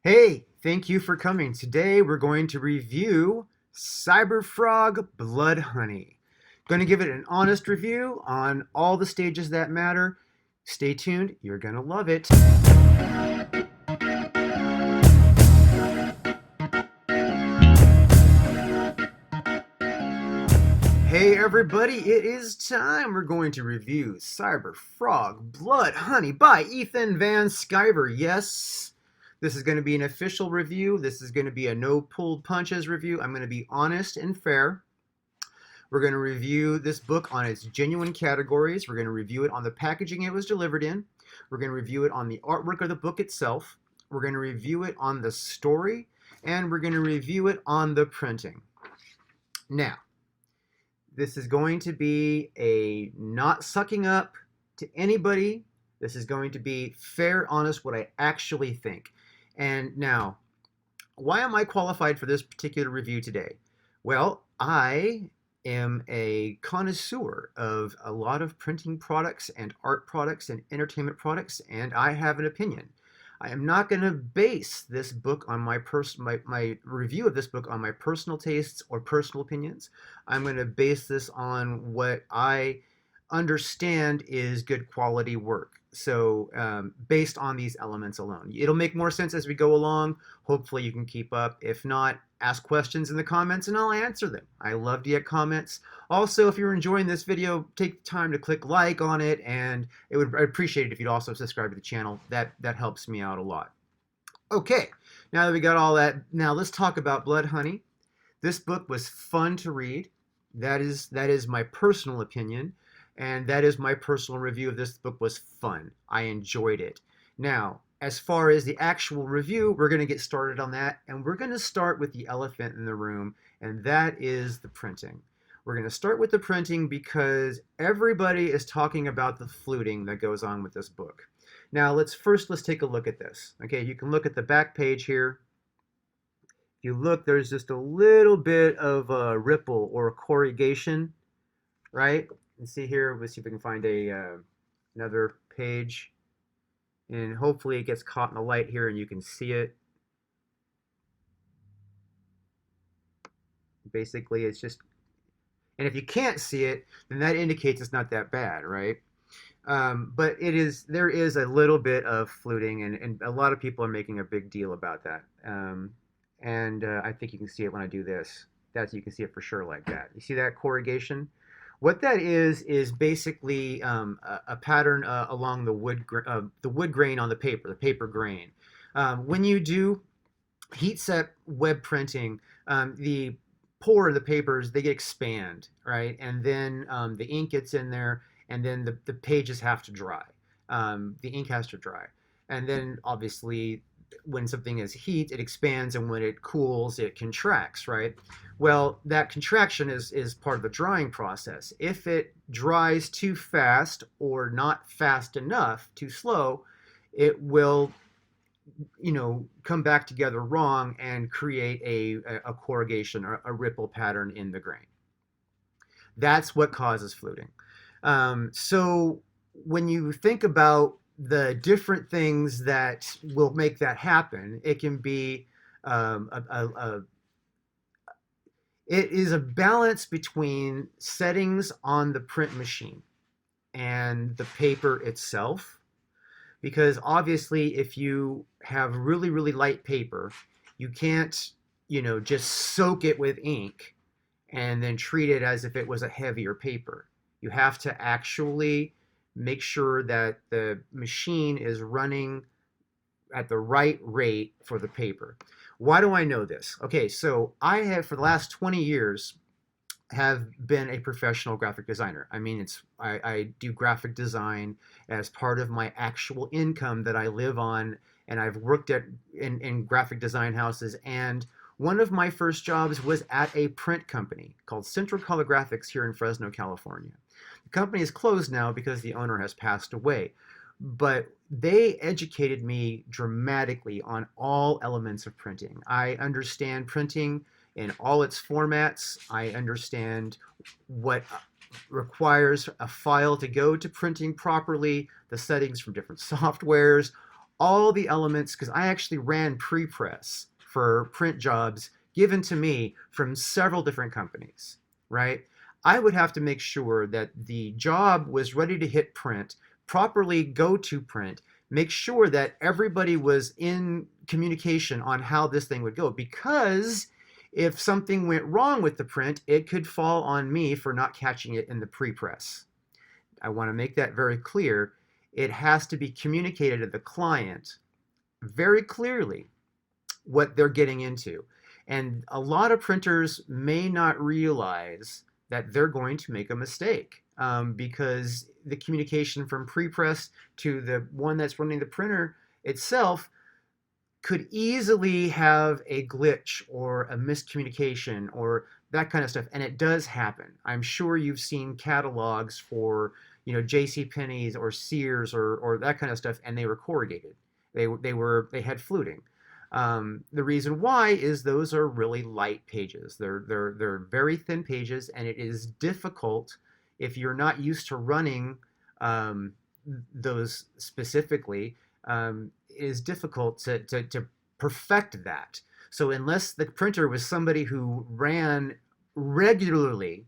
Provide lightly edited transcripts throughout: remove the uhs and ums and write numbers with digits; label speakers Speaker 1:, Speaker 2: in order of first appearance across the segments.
Speaker 1: Hey, thank you for coming. Today we're going to review Cyberfrog Bloodhoney. Going to give it an honest review on all the stages that matter. Stay tuned, you're going to love it. Hey everybody, it is time. We're going to review Cyberfrog Bloodhoney by Ethan Van Sciver. Yes, this is going to be an official review. This is going to be a no pulled punches review. I'm going to be honest and fair. We're going to review this book on its genuine categories. We're going to review it on the packaging it was delivered in. We're going to review it on the artwork of the book itself. We're going to review it on the story, and we're going to review it on the printing. Now, this is going to be a not sucking up to anybody. This is going to be fair, honest, what I actually think. And now, why am I qualified for this particular review today? Well, I am a connoisseur of a lot of printing products and art products and entertainment products, and I have an opinion. I am not going to base this book on my review of this book on my personal tastes or personal opinions. I'm going to base this on what I understand is good quality work. So based on these elements alone, it'll make more sense as we go along. Hopefully you can keep up. If not, ask questions in the comments and I'll answer them. I love to get comments. Also, if you're enjoying this video, take time to click like on it, and I'd appreciate it if you'd also subscribe to the channel. That helps me out a lot. Okay, now that we got all that, now let's talk about Bloodhoney. This book was fun to read. That is my personal opinion, and that is my personal review of this book. Was fun. I enjoyed it. Now, as far as the actual review, we're going to get started on that, and we're going to start with the elephant in the room, and that is the printing. We're going to start with the printing because everybody is talking about the fluting that goes on with this book. Now, let's take a look at this. Okay, you can look at the back page here. If you look, there's just a little bit of a ripple or a corrugation, right? And see here, let's see if we can find another page. And hopefully it gets caught in the light here and you can see it. Basically, it's just, and if you can't see it, then that indicates it's not that bad, right? But there is a little bit of fluting, and a lot of people are making a big deal about that. I think you can see it when I do this. You can see it for sure like that. You see that corrugation? What that is basically a pattern along the wood grain on the paper grain. When you do heat set web printing, the pore of the papers, they expand, right? And then the ink gets in there, and then the pages have to dry. The ink has to dry. And then obviously when something is heat, it expands, and when it cools, it contracts, right? Well, that contraction is part of the drying process. If it dries too fast or not fast enough, too slow, it will, come back together wrong and create a corrugation or a ripple pattern in the grain. That's what causes fluting. So when you think about the different things that will make that happen, it can be it is a balance between settings on the print machine and the paper itself. Because obviously, if you have really, really light paper, you can't, just soak it with ink and then treat it as if it was a heavier paper. You have to actually make sure that the machine is running at the right rate for the paper. Why do I know this? Okay, so I have, for the last 20 years, have been a professional graphic designer. I mean, I do graphic design as part of my actual income that I live on, and I've worked in graphic design houses, and one of my first jobs was at a print company called Central Color Graphics here in Fresno, California. The company is closed now because the owner has passed away, but they educated me dramatically on all elements of printing. I understand printing in all its formats. I understand what requires a file to go to printing properly, the settings from different softwares, all the elements, because I actually ran pre-press for print jobs given to me from several different companies, right? I would have to make sure that the job was ready to hit print, properly go to print, make sure that everybody was in communication on how this thing would go, because if something went wrong with the print, it could fall on me for not catching it in the pre-press. I want to make that very clear. It has to be communicated to the client very clearly what they're getting into. And a lot of printers may not realize that they're going to make a mistake, because the communication from pre-press to the one that's running the printer itself could easily have a glitch or a miscommunication or that kind of stuff. And it does happen. I'm sure you've seen catalogs for, J.C. Penney's or Sears or that kind of stuff, and they were corrugated. They had fluting. The reason why is those are really light pages. They're very thin pages, and it is difficult if you're not used to running um, those specifically. It is difficult to perfect that. So unless the printer was somebody who ran regularly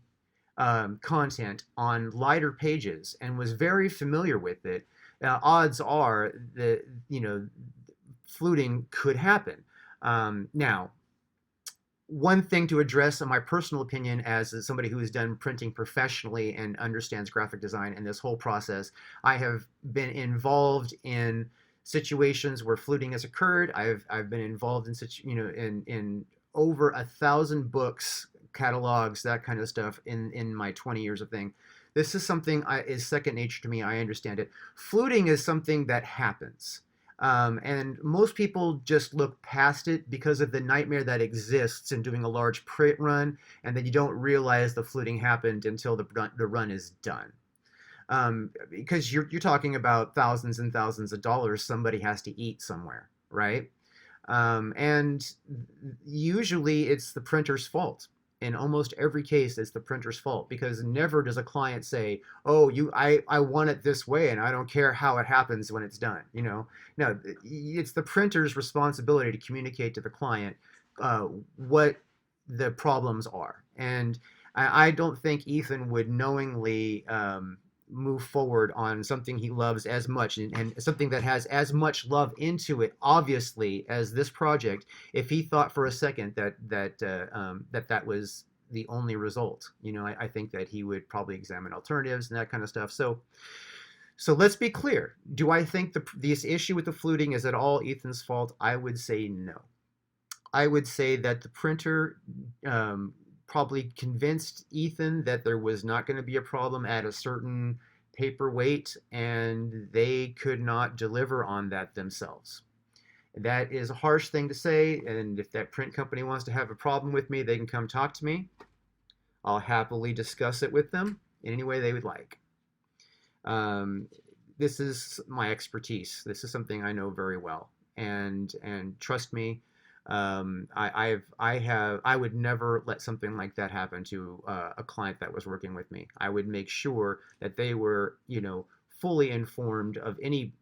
Speaker 1: content on lighter pages and was very familiar with it, odds are that fluting could happen. Now, one thing to address, in my personal opinion, as somebody who has done printing professionally and understands graphic design and this whole process, I have been involved in situations where fluting has occurred. I've been involved in such in over 1,000 books, catalogs, that kind of stuff in my 20 years of thing. This is something is second nature to me. I understand it. Fluting is something that happens. And most people just look past it because of the nightmare that exists in doing a large print run, and then you don't realize the fluting happened until the run is done. Because you're talking about thousands and thousands of dollars somebody has to eat somewhere, right? And usually it's the printer's fault. In almost every case, it's the printer's fault, because never does a client say, "Oh, I want it this way, and I don't care how it happens when it's done." No, it's the printer's responsibility to communicate to the client what the problems are. And I don't think Ethan would knowingly move forward on something he loves as much, and something that has as much love into it, obviously, as this project, if he thought for a second that was the only result. I think that he would probably examine alternatives and that kind of stuff. So let's be clear. Do I think this issue with the fluting is at all Ethan's fault? I would say no. I would say that the printer probably convinced Ethan that there was not going to be a problem at a certain paper weight, and they could not deliver on that themselves. That is a harsh thing to say, and if that print company wants to have a problem with me, they can come talk to me. I'll happily discuss it with them in any way they would like. This is my expertise. This is something I know very well, and trust me, I would never let something like that happen to a client that was working with me. I would make sure that they were, fully informed of any,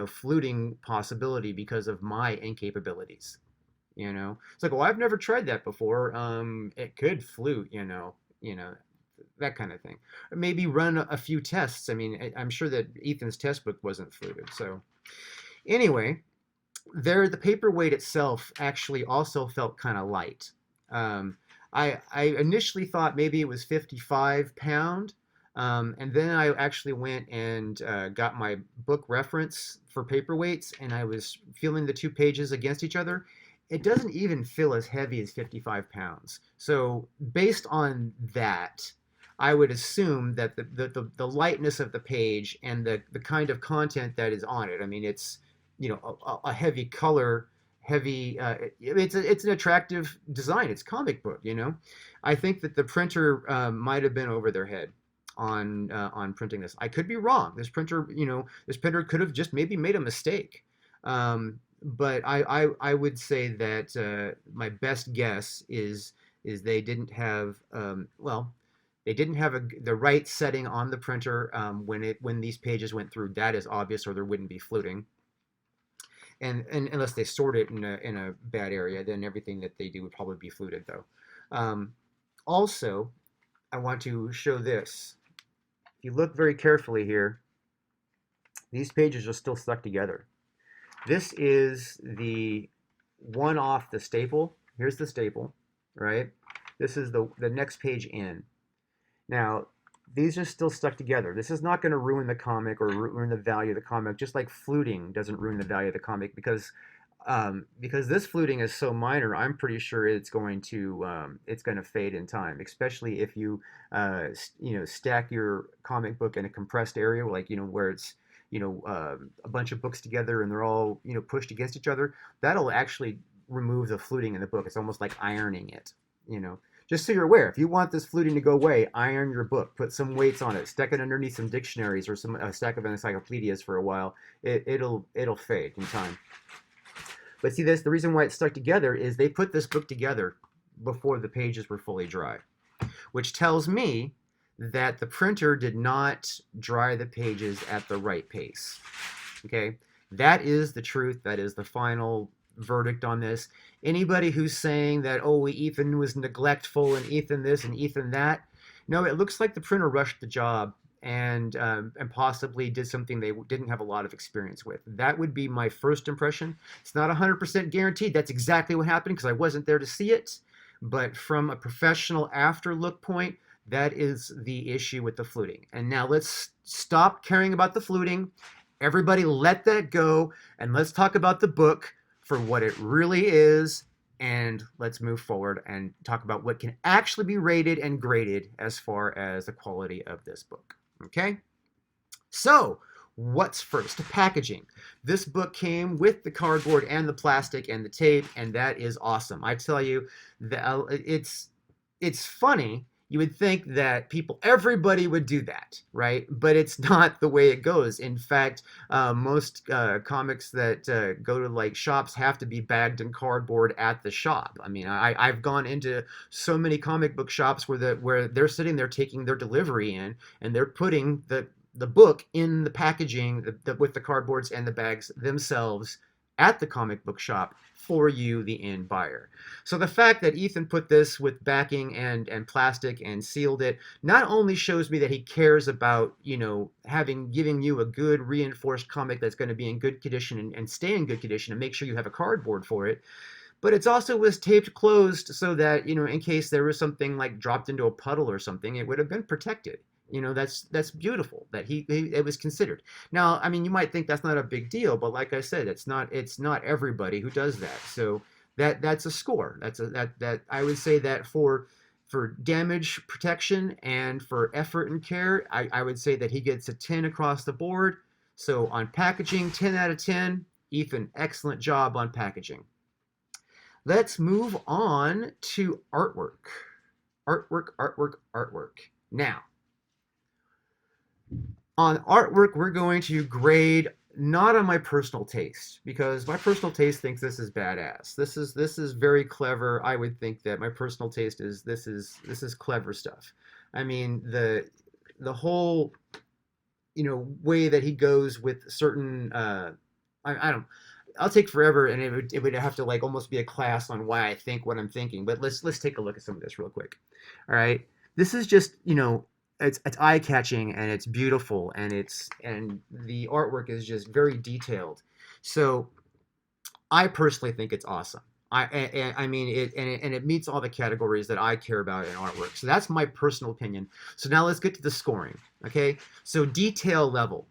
Speaker 1: fluting possibility because of my incapabilities. It's like, well, I've never tried that before. It could flute, that kind of thing. Or maybe run a few tests. I mean, I'm sure that Ethan's test book wasn't fluted. So anyway, the paperweight itself actually also felt kind of light. I initially thought maybe it was 55 pound, and then I actually went and got my book reference for paperweights, and I was feeling the two pages against each other. It doesn't even feel as heavy as 55 pounds. So based on that, I would assume that the lightness of the page and the kind of content that is on it. I mean, it's a heavy color, heavy. It's an attractive design. It's comic book. I think that the printer might have been over their head on printing this. I could be wrong. This printer could have just maybe made a mistake. But I would say that my best guess is they didn't have they didn't have the right setting on the printer when these pages went through. That is obvious, or there wouldn't be fluting. and unless they sort it in a bad area, then everything that they do would probably be fluted though. Also, I want to show this. If you look very carefully here, these pages are still stuck together. This is the one off the staple. Here's the staple, right? This is the next page in. Now, these are still stuck together. This is not going to ruin the comic or ruin the value of the comic, just like fluting doesn't ruin the value of the comic, because this fluting is so minor. I'm pretty sure it's going to fade in time, especially if you stack your comic book in a compressed area, like where it's a bunch of books together and they're all pushed against each other. That'll actually remove the fluting in the book. It's almost like ironing it. Just so you're aware, if you want this fluting to go away, iron your book, put some weights on it, stick it underneath some dictionaries or a stack of encyclopedias for a while. It'll fade in time. But see this, the reason why it's stuck together is they put this book together before the pages were fully dry, which tells me that the printer did not dry the pages at the right pace. Okay, that is the truth. That is the final verdict on this. Anybody who's saying that, oh, Ethan was neglectful and Ethan this and Ethan that, no, it looks like the printer rushed the job and possibly did something they didn't have a lot of experience with. That would be my first impression. It's not 100% guaranteed that's exactly what happened because I wasn't there to see it, but from a professional after look point, that is the issue with the fluting. And now let's stop caring about the fluting. Everybody let that go and let's talk about the book for what it really is, and let's move forward and talk about what can actually be rated and graded as far as the quality of this book. Okay? So, what's first? Packaging. This book came with the cardboard and the plastic and the tape, and that is awesome. I tell you, it's funny. You would think that everybody would do that, right? But it's not the way it goes. In fact, most comics that go to like shops have to be bagged in cardboard at the shop. I mean, I've gone into so many comic book shops where they're sitting there taking their delivery in, and they're putting the book in the packaging with the cardboards and the bags themselves at the comic book shop for you, the end buyer. So the fact that Ethan put this with backing and plastic and sealed it not only shows me that he cares about, giving you a good reinforced comic that's going to be in good condition and stay in good condition and make sure you have a cardboard for it, but it's also was taped closed so that, in case there was something like dropped into a puddle or something, it would have been protected. That's beautiful that it was considered. Now, I mean, you might think that's not a big deal, but like I said, it's not everybody who does that. So that's a score. That I would say that for damage protection and for effort and care, I would say that he gets a 10 across the board. So on packaging, 10 out of 10. Ethan, excellent job on packaging. Let's move on to artwork. Artwork. Now, on artwork, we're going to grade not on my personal taste, because my personal taste thinks this is badass. This is very clever. I would think that my personal taste is this is clever stuff. I mean, the whole way that he goes with certain I don't. I'll take forever, and it would have to like almost be a class on why I think what I'm thinking. But let's take a look at some of this real quick. All right, this is just it's eye-catching and it's beautiful and the artwork is just very detailed. So I personally think it's awesome. I mean it meets all the categories that I care about in artwork. So that's my personal opinion. So now let's get to the scoring. Okay, so detail level.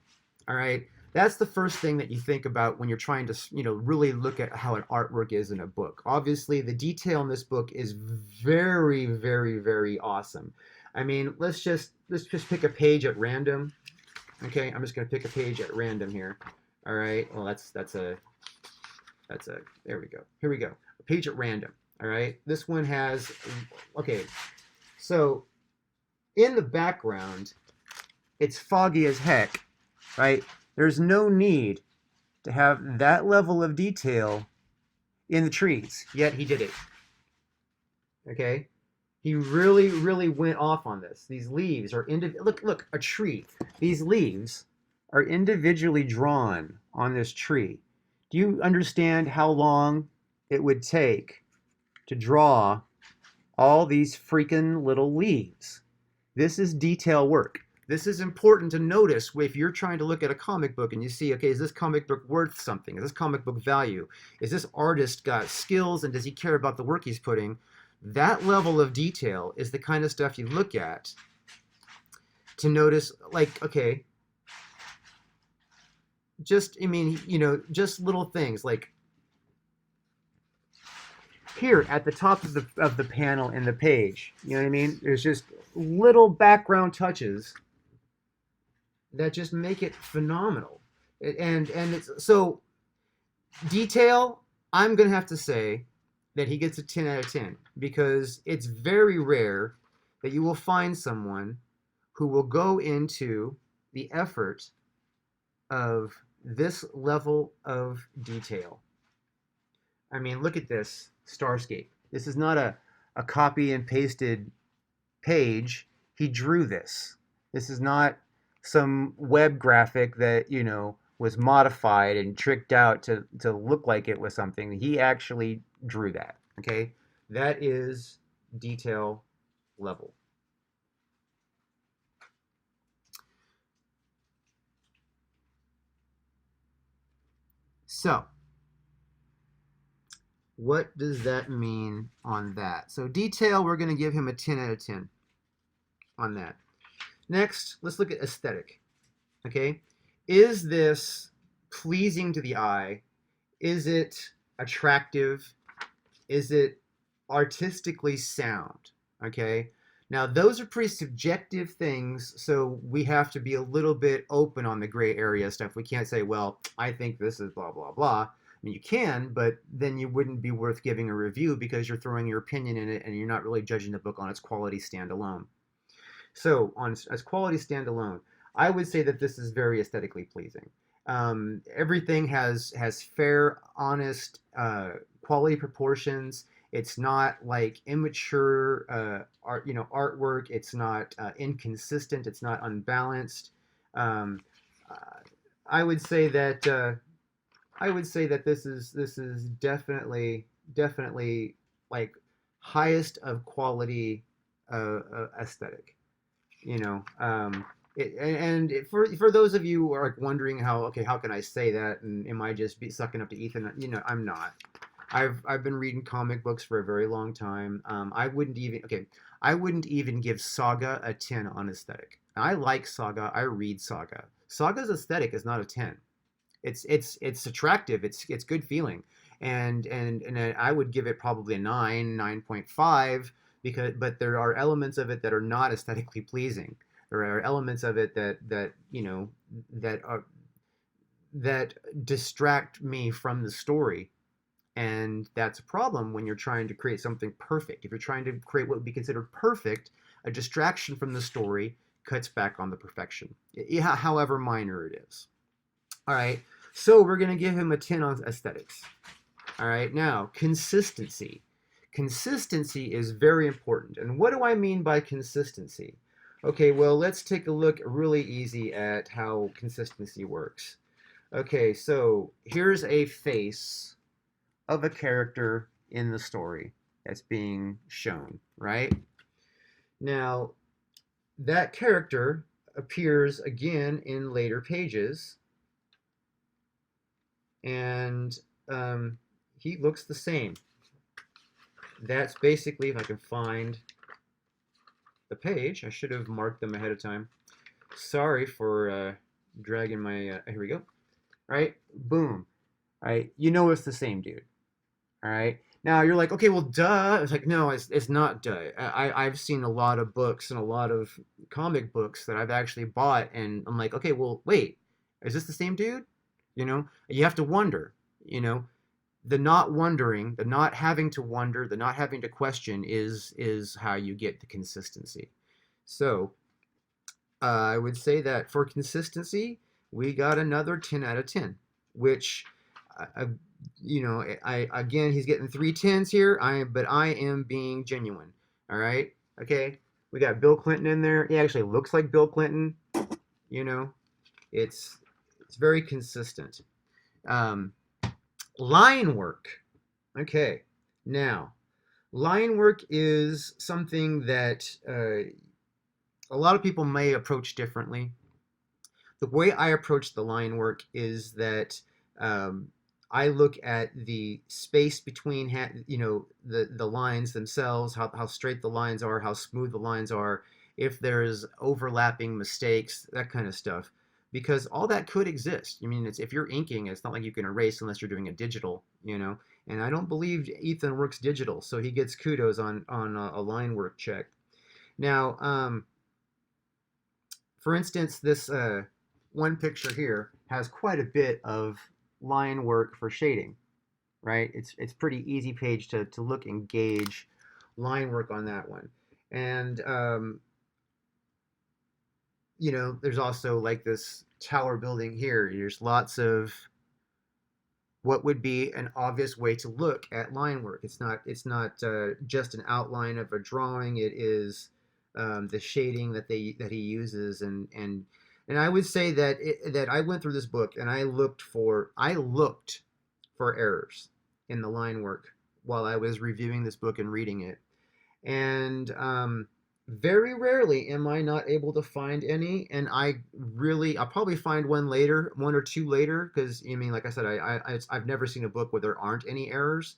Speaker 1: All right, that's the first thing that you think about when you're trying to really look at how an artwork is in a book. Obviously, the detail in this book is very, very, very awesome. I mean, let's just pick a page at random. Okay, I'm just going to pick a page at random here. All right. Well, that's a there we go. Here we go. A page at random. All right. This one has okay. So in the background, it's foggy as heck, right? There's no need to have that level of detail in the trees, yet he did it. Okay? He really, really went off on this. These leaves are look, a tree. These leaves are individually drawn on this tree. Do you understand how long it would take to draw all these freaking little leaves? This is detail work. This is important to notice if you're trying to look at a comic book and you see, okay, is this comic book worth something? Is this comic book value? Is this artist got skills and does he care about the work he's putting? That level of detail is the kind of stuff you look at to notice, like, okay, just, I mean, just little things like here at the top of the panel in the page, you know what I mean? There's just little background touches that just make it phenomenal. And it's so detail, I'm going to have to say that he gets a 10 out of 10 because it's very rare that you will find someone who will go into the effort of this level of detail. I mean, look at this Starscape. This is not a copy and pasted page. He drew this. This is not some web graphic that, was modified and tricked out to look like it was something. He actually drew that. Okay? That is detail level. So, what does that mean on that? So detail, we're going to give him a 10 out of 10 on that. Next, let's look at aesthetic. Okay? Is this pleasing to the eye? Is it attractive? Is it artistically sound? Okay? Now, those are pretty subjective things, so we have to be a little bit open on the gray area stuff. We can't say, well, I think this is blah, blah, blah. I mean, you can, but then you wouldn't be worth giving a review because you're throwing your opinion in it and you're not really judging the book on its quality standalone. So, as quality standalone, I would say that this is very aesthetically pleasing. Everything has fair, honest, quality proportions. It's not like immature artwork. It's not inconsistent. It's not unbalanced. Um, I would say that this is definitely like highest of quality aesthetic. For those of you who are wondering how can I say that, and am I just sucking up to Ethan? I'm not. I've been reading comic books for a very long time. I wouldn't even give Saga a 10 on aesthetic. I like Saga. I read Saga. Saga's aesthetic is not a 10. It's attractive. It's good feeling, and I would give it probably a 9.5 but there are elements of it that are not aesthetically pleasing. There are elements of it that distract me from the story. And that's a problem when you're trying to create something perfect. If you're trying to create what would be considered perfect, a distraction from the story cuts back on the perfection, however minor it is. All right, so we're going to give him a 10 on aesthetics. All right, now, consistency. Consistency is very important. And what do I mean by consistency? Okay, well, let's take a look really easy at how consistency works. Okay, so here's a face of a character in the story that's being shown, right? Now, that character appears again in later pages, and he looks the same. That's basically, if I can find the page, I should have marked them ahead of time. Sorry for dragging my, here we go. All right, boom. All right, it's the same dude. All right. Now you're like, okay, well, duh. It's like, no, it's not duh. I've seen a lot of books and a lot of comic books that I've actually bought, and I'm like, okay, well, wait, is this the same dude? You have to wonder. The not wondering, the not having to wonder, the not having to question is how you get the consistency. So I would say that for consistency, we got another 10 out of 10, which again, he's getting 3 10s here. But I am being genuine. All right. Okay. We got Bill Clinton in there. He actually looks like Bill Clinton. It's very consistent. Line work. Okay, now line work is something that a lot of people may approach differently. The way I approach the line work is that um, I look at the space between the lines themselves, how straight the lines are, how smooth the lines are, if there's overlapping mistakes, that kind of stuff. Because all that could exist. I mean, if you're inking, it's not like you can erase unless you're doing a digital. And I don't believe Ethan works digital, so he gets kudos on a line work check. Now, for instance, this one picture here has quite a bit of line work for shading, right? It's pretty easy page to look and gauge line work on that one. And there's also like this tower building here. There's lots of what would be an obvious way to look at line work. It's not just an outline of a drawing. It is the shading that he uses, and I would say that I went through this book and I looked for errors in the line work while I was reviewing this book and reading it, and very rarely am I not able to find any, and I'll probably find one later, one or two later, because I mean, like I said, I've never seen a book where there aren't any errors,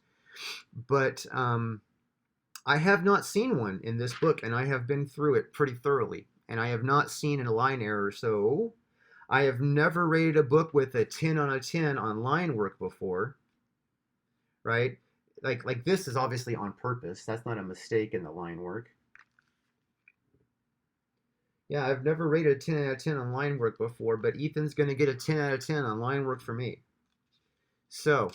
Speaker 1: but I have not seen one in this book, and I have been through it pretty thoroughly, and I have not seen a line error, so I have never rated a book with a 10 on a 10 on line work before, right? Like this is obviously on purpose. That's not a mistake in the line work. Yeah, I've never rated a 10 out of 10 on line work before, but Ethan's going to get a 10 out of 10 on line work for me. So,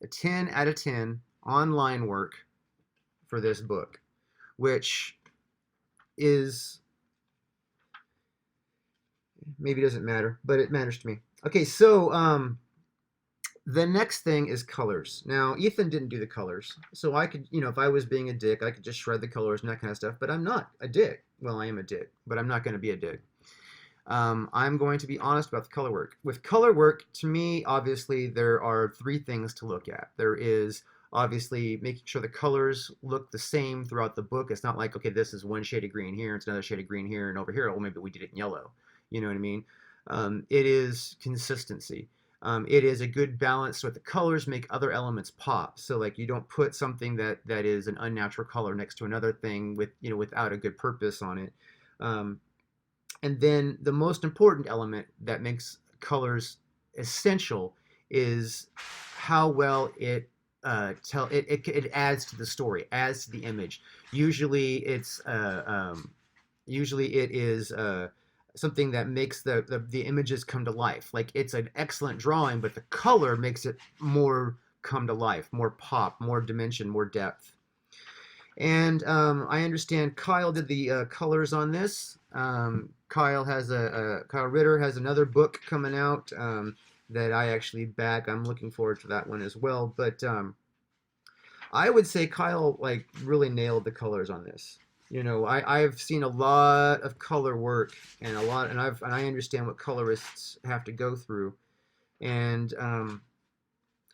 Speaker 1: a 10 out of 10 on line work for this book, which is maybe doesn't matter, but it matters to me. Okay, so the next thing is colors. Now, Ethan didn't do the colors, so I could, if I was being a dick, I could just shred the colors and that kind of stuff, but I'm not a dick. Well, I am a dick, but I'm not going to be a dick. I'm going to be honest about the color work. With color work, to me, obviously, there are three things to look at. There is obviously making sure the colors look the same throughout the book. It's not like, okay, this is one shade of green here, it's another shade of green here, and over here, well, maybe we did it in yellow. You know what I mean? It is consistency. It is a good balance so that the colors make other elements pop. So like you don't put something that is an unnatural color next to another thing without a good purpose on it. And then the most important element that makes colors essential is how well it adds to the story, adds to the image. Usually it is something that makes the images come to life. Like it's an excellent drawing, but the color makes it more come to life, more pop, more dimension, more depth. And I understand Kyle did the colors on this. Kyle Ritter has another book coming out that I actually back. I'm looking forward to that one as well. But I would say Kyle like really nailed the colors on this. I've seen a lot of color work and I understand what colorists have to go through, and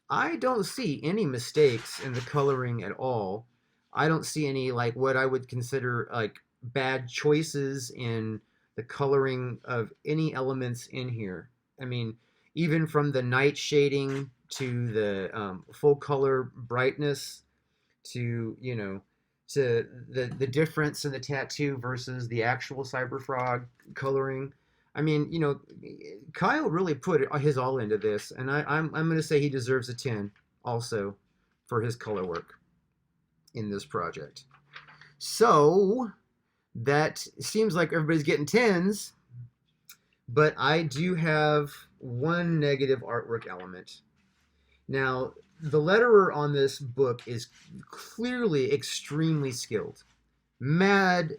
Speaker 1: I don't see any mistakes in the coloring at all. I don't see any like what I would consider like bad choices in the coloring of any elements in here. I mean, even from the night shading to the full color brightness to to the difference in the tattoo versus the actual Cyberfrog coloring. I mean, Kyle really put his all into this, and I'm going to say he deserves a 10 also for his color work in this project. So that seems like everybody's getting 10s, but I do have one negative artwork element. Now, the letterer on this book is clearly extremely skilled. Mad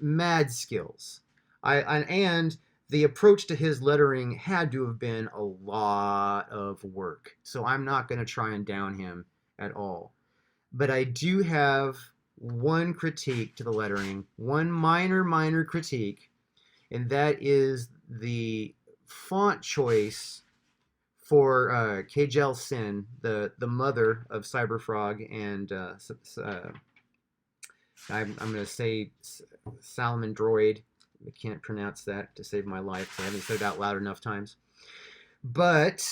Speaker 1: skills. And the approach to his lettering had to have been a lot of work. So I'm not going to try and down him at all. But I do have one critique to the lettering, one minor critique, and that is the font choice for Kjell Sin, the mother of Cyberfrog, and I'm going to say Salmon Droid. I can't pronounce that to save my life, so I haven't said it out loud enough times. But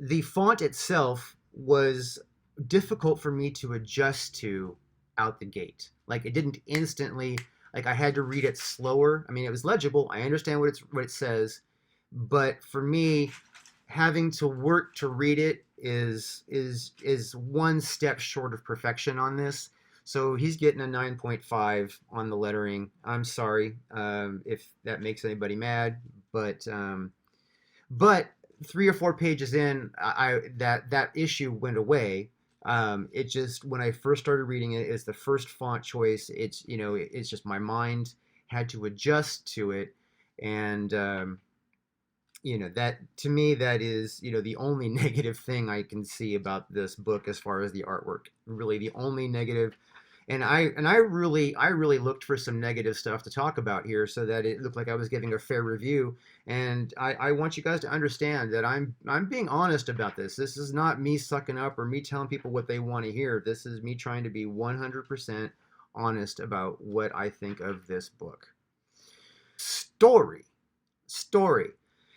Speaker 1: the font itself was difficult for me to adjust to out the gate. Like, it didn't instantly, like, I had to read it slower. I mean, it was legible. I understand what it says, but for me, having to work to read it is one step short of perfection on this. So he's getting a 9.5 on the lettering. I'm sorry if that makes anybody mad, but 3 or 4 pages in, that issue went away. It just, when I first started reading it, it's the first font choice. It's just my mind had to adjust to it, and that, to me, that is, the only negative thing I can see about this book as far as the artwork. Really, the only negative. And I really looked for some negative stuff to talk about here so that it looked like I was giving a fair review. And I want you guys to understand that I'm being honest about this. This is not me sucking up or me telling people what they want to hear. This is me trying to be 100% honest about what I think of this book. Story.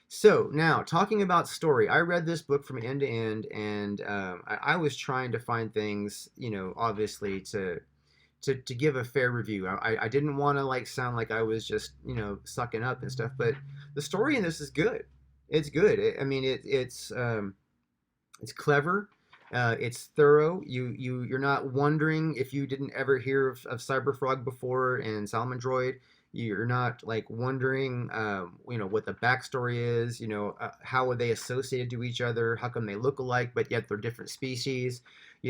Speaker 1: So now, talking about story, I read this book from end to end, and I was trying to find things, obviously to give a fair review. I didn't want to like sound like I was just sucking up and stuff, but the story in this is good. It's good. It's clever. It's thorough. You're not wondering if you didn't ever hear of Cyberfrog before and Salmon Droid. You're not like wondering, what the backstory is. How are they associated to each other? How come they look alike but yet they're different species?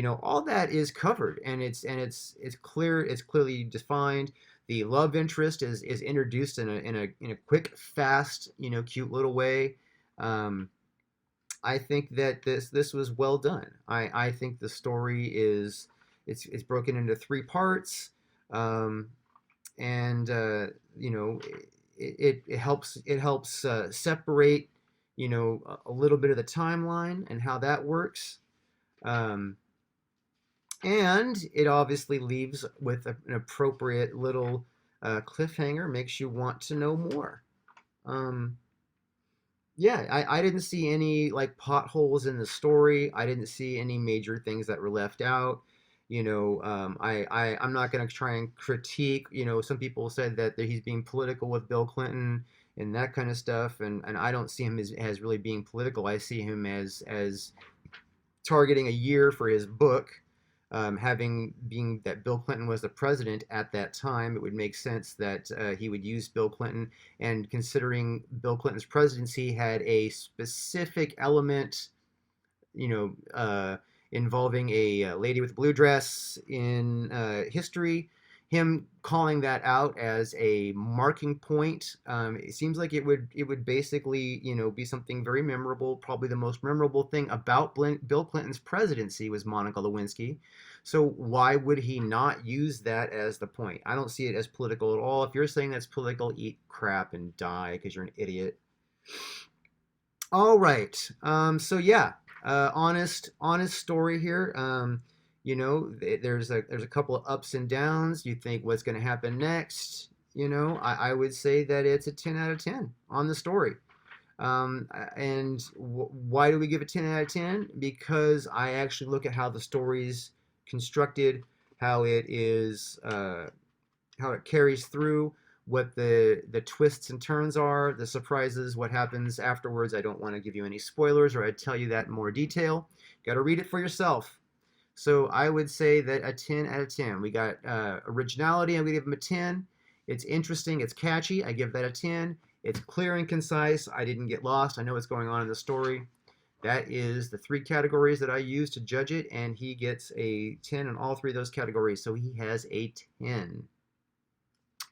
Speaker 1: All that is covered, and it's clear. It's clearly defined. The love interest is introduced in a quick, fast, cute little way. I think that this was well done. I think the story it's broken into 3 parts. And it helps separate a little bit of the timeline and how that works, and it obviously leaves with an appropriate little cliffhanger, makes you want to know more. Yeah, I didn't see any like potholes in the story. I didn't see any major things that were left out. I'm not going to try and critique. Some people said that he's being political with Bill Clinton and that kind of stuff, and I don't see him as really being political. I see him as targeting a year for his book. Being that Bill Clinton was the president at that time, it would make sense that he would use Bill Clinton. And considering Bill Clinton's presidency had a specific element, involving a lady with a blue dress in history, him calling that out as a marking point, it seems like it would basically be something very memorable. Probably the most memorable thing about Bill Clinton's presidency was Monica Lewinsky. So why would he not use that as the point? I don't see it as political at all. If you're saying that's political, eat crap and die because you're an idiot. All right. So yeah, honest story here. There's a couple of ups and downs. You think what's going to happen next? I would say that it's a 10 out of 10 on the story. And why do we give it 10 out of 10? Because I actually look at how the story's constructed, how it carries through, what the twists and turns are, the surprises, what happens afterwards. I don't want to give you any spoilers, or I'd tell you that in more detail. Got to read it for yourself. So I would say that a 10 out of 10. We got originality, I'm going to give them a 10. It's interesting, it's catchy, I give that a 10. It's clear and concise, I didn't get lost, I know what's going on in the story. That is the 3 categories that I use to judge it, and he gets a 10 in all 3 of those categories, so he has a 10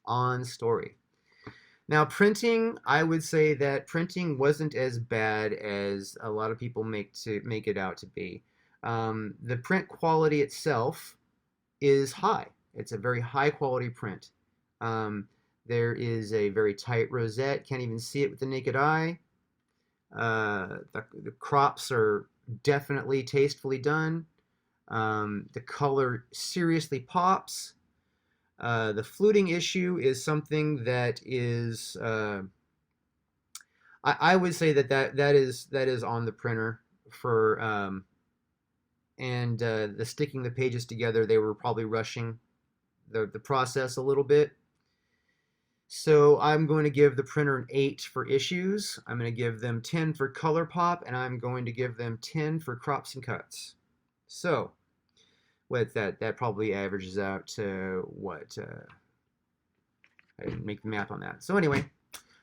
Speaker 1: on story. Now, printing, I would say that printing wasn't as bad as a lot of people make it out to be. The print quality itself is high. It's a very high quality print. There is a very tight rosette. Can't even see it with the naked eye. The crops are definitely tastefully done. The color seriously pops. The fluting issue is something that is, I would say that is on the printer for, and the sticking the pages together, they were probably rushing the process a little bit. So I'm going to give the printer an 8 for issues. I'm going to give them 10 for color pop, and I'm going to give them 10 for crops and cuts. So with that probably averages out to what? I didn't make the math on that. So anyway,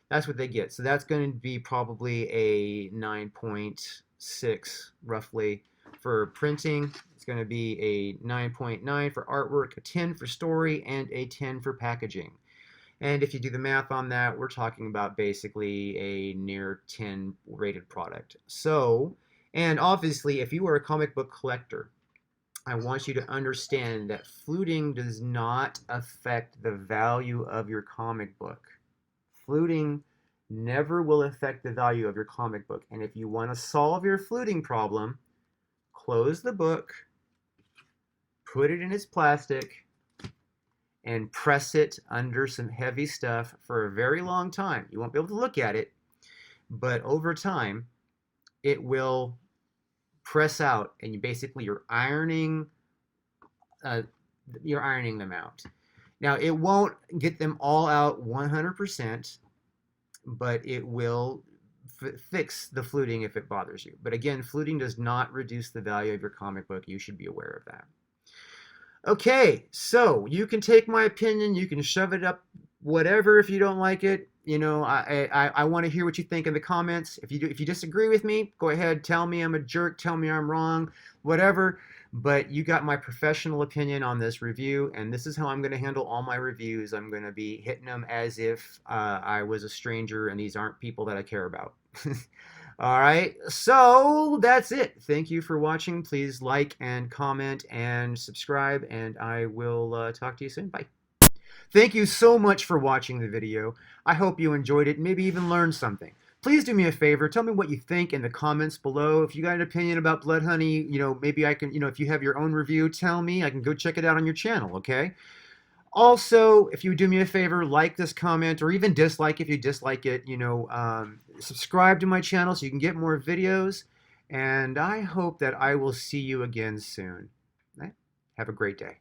Speaker 1: that's what they get. So that's going to be probably a 9.6 roughly for printing. It's going to be a 9.9 for artwork, a 10 for story, and a 10 for packaging. And if you do the math on that, we're talking about basically a near 10 rated product. So, and obviously, if you are a comic book collector, I want you to understand that fluting does not affect the value of your comic book. Fluting never will affect the value of your comic book. And if you want to solve your fluting problem, close the book, put it in its plastic, and press it under some heavy stuff for a very long time. You won't be able to look at it, but over time, it will press out, and you're ironing them out. Now, it won't get them all out 100%, but it will fix the fluting if it bothers you. But again, fluting does not reduce the value of your comic book. You should be aware of that. Okay, so you can take my opinion, you can shove it up whatever if you don't like it. You know, I want to hear what you think in the comments. If you disagree with me, go ahead, tell me I'm a jerk, tell me I'm wrong, whatever. But you got my professional opinion on this review, and this is how I'm going to handle all my reviews. I'm going to be hitting them as if I was a stranger and these aren't people that I care about. All right, so that's it. Thank you for watching. Please like and comment and subscribe, and I will talk to you soon. Bye. Thank you so much for watching the video. I hope you enjoyed it, maybe even learned something. Please do me a favor. Tell me what you think in the comments below. If you got an opinion about Bloodhoney, maybe I can, if you have your own review, tell me. I can go check it out on your channel, okay? Also, if you would do me a favor, like this comment or even dislike if you dislike it, subscribe to my channel so you can get more videos. And I hope that I will see you again soon. Have a great day.